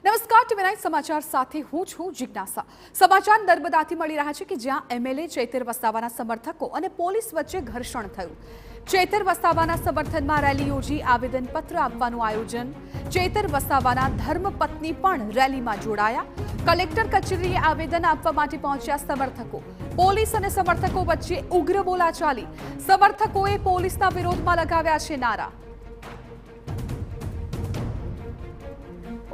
નમસ્કાર ટીવી9 સમાચાર સાથે હું છું જિજ્ઞાસા। સમાચાર નર્મદાથી મળી રહ્યા છે કે જ્યાં એમએલએ ચૈતર વસાવાના સમર્થકો અને પોલીસ વચ્ચે ઘર્ષણ થયું। ચૈતર વસાવાના સમર્થનમાં રેલી યોજી આવેદનપત્ર આપવાનું આયોજન। ચૈતર વસાવાના ધર્મપત્ની પણ રેલીમાં જોડાયા। કલેક્ટર કચેરીએ આવેદન આપવા માટે પહોંચ્યા સમર્થકો। પોલીસ અને સમર્થકો વચ્ચે ઉગ્ર બોલાચાલી। સમર્થકોએ પોલીસના વિરોધમાં લગાવ્યા છે નારા।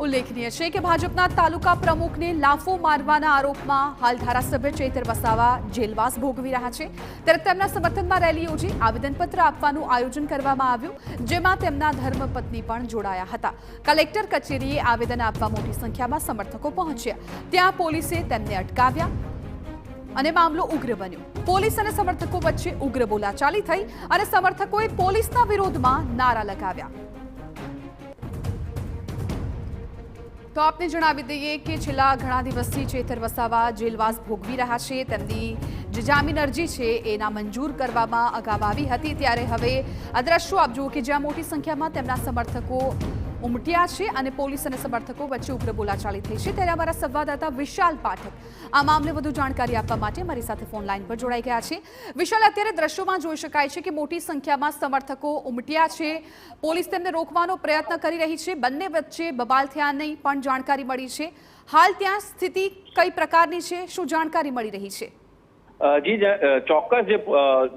ઉલ્લેખનીય છે કે ભાજપના તાલુકા પ્રમુખને લાફો મારવાના આરોપમાં હાલ ધારાસભ્ય ચૈતર વસાવા જેલવાસ ભોગવી રહ્યા છે। ત્યારે તેમના સમર્થનમાં રેલી યોજી આવેદનપત્ર આપવાનું આયોજન કરવામાં આવ્યું, જેમાં તેમના ધર્મપત્ની પણ જોડાયા હતા। કલેક્ટર કચેરીએ આવેદન આપવા મોટી સંખ્યામાં સમર્થકો પહોંચ્યા। ત્યાં પોલીસે તેમને અટકાવ્યા અને મામલો ઉગ્ર બન્યો। પોલીસ અને સમર્થકો વચ્ચે ઉગ્ર બોલાચાલી થઈ અને સમર્થકોએ પોલીસના વિરોધમાં નારા લગાવ્યા। તો આપને જણાવી દઈએ કે છેલ્લા ઘણા દિવસથી ચૈતર વસાવા જેલવાસ ભોગવી રહ્યા છે। તેમની જે જામીન અરજી છે એના મંજૂર કરવામાં અગાઉ આવી હતી, ત્યારે હવે આ દ્રશ્યો આપ જુઓ કે જ્યાં મોટી સંખ્યામાં તેમના સમર્થકો ઉમટ્યા છે અને પોલીસ અને સમર્થકો વચ્ચે ઉગ્ર બોલાચાલી થઈ છે। ત્યારે અમારા સંવાદદાતા વિશાલ પાઠક આ મામલે વધુ જાણકારી આપવા માટે અમારી સાથે ફોન લાઈન પર જોડાઈ ગયા છે। વિશાલ, અત્યારે દ્રશ્યોમાં જોઈ શકાય છે કે મોટી સંખ્યામાં સમર્થકો ઉમટ્યા છે। પોલીસ તેમને રોકવાનો પ્રયત્ન કરી રહી છે। બંને વચ્ચે બબાલ થયાની પણ જાણકારી મળી છે। હાલ ત્યાં સ્થિતિ કઈ પ્રકારની છે, શું જાણકારી મળી રહી છે? જી ચોક્કસ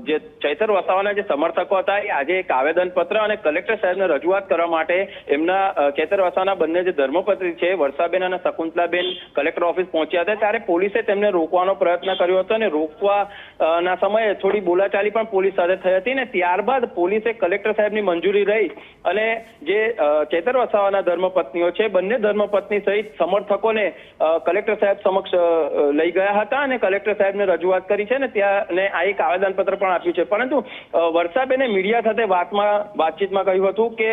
જે ચૈતર વસાવાના જે સમર્થકો હતા એ આજે એક આવેદનપત્ર અને કલેક્ટર સાહેબને રજૂઆત કરવા માટે એમના ચૈતર વસાવાના બંને જે ધર્મપત્ની છે વર્ષાબેન અને શકુંતલાબેન કલેક્ટર ઓફિસ પહોંચ્યા હતા। ત્યારે પોલીસે તેમને રોકવાનો પ્રયત્ન કર્યો હતો અને રોકવાના સમયે થોડી બોલાચાલી પણ પોલીસ સાથે થઈ હતી ને ત્યારબાદ પોલીસે કલેક્ટર સાહેબની મંજૂરી રહી અને જે ચૈતર વસાવાના ધર્મપત્નીઓ છે બંને ધર્મપત્ની સહિત સમર્થકોને કલેક્ટર સાહેબ સમક્ષ લઈ ગયા હતા અને કલેક્ટર સાહેબને રજૂઆત કરી છે ને ત્યાં આ એક આવેદનપત્ર પણ આપ્યું છે। પરંતુ વર્ષાબેને મીડિયા સાથે વાતચીતમાં કહ્યું હતું કે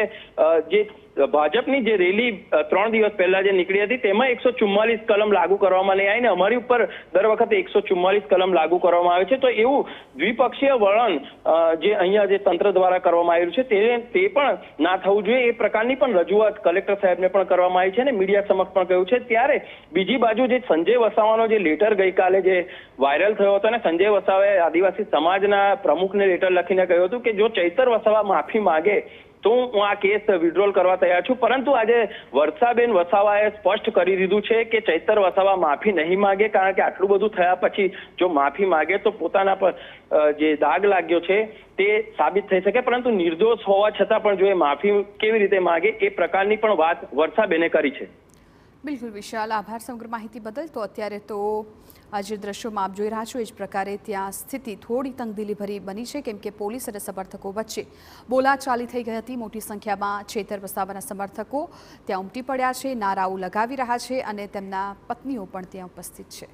જે ભાજપની જે રેલી 3 દિવસ પહેલા જે નીકળી હતી તેમાં 144 કલમ લાગુ કરવામાં નહીં આવી ને અમારી ઉપર દર વખતે 144 કલમ લાગુ કરવામાં આવે છે। તો એવું દ્વિપક્ષીય વલણ જે અહીંયા જે તંત્ર દ્વારા કરવામાં આવ્યું છે તે પણ ના થવું જોઈએ, એ પ્રકારની પણ રજૂઆત કલેક્ટર સાહેબને પણ કરવામાં આવી છે અને મીડિયા સમક્ષ પણ કહ્યું છે। ત્યારે બીજી બાજુ જે સંજય વસાવાનો જે લેટર ગઈકાલે જે વાયરલ થયો હતો અને સંજય વસાવાએ આદિવાસી સમાજના પ્રમુખને લેટર લખીને કહ્યું હતું કે જો ચૈતર વસાવા માફી માંગે તો હું આ કેસ વિડ્રોલ કરવા તૈયાર છું। પરંતુ આજે વર્ષાબેન વસાવાએ સ્પષ્ટ કરી દીધું છે કે ચૈતર વસાવા માફી નહીં માંગે, કારણ કે આટલું બધું થયા પછી જો માફી માંગે તો પોતાના પર જે દાગ લાગ્યો છે તે સાબિત થઈ શકે, પરંતુ નિર્દોષ હોવા છતાં પણ જો એ માફી કેવી રીતે માંગે એ પ્રકારની પણ વાત વર્ષાબેને કરી છે। બિલકુલ વિશાલ, આભાર સમગ્ર માહિતી બદલ। તો અત્યારે તો આજે દ્રશ્યોમાં આપ જોઈ રહ્યા છો એ જ પ્રકારે ત્યાં સ્થિતિ થોડી તંગદિલી ભરી બની છે, કેમ કે પોલીસ અને સમર્થકો વચ્ચે બોલાચાલી થઈ ગઈ હતી। મોટી સંખ્યામાં ચૈતર વસાવાના સમર્થકો ત્યાં ઉમટી પડ્યા છે, નારાઓ લગાવી રહ્યા છે અને તેમના પત્નીઓ પણ ત્યાં ઉપસ્થિત છે।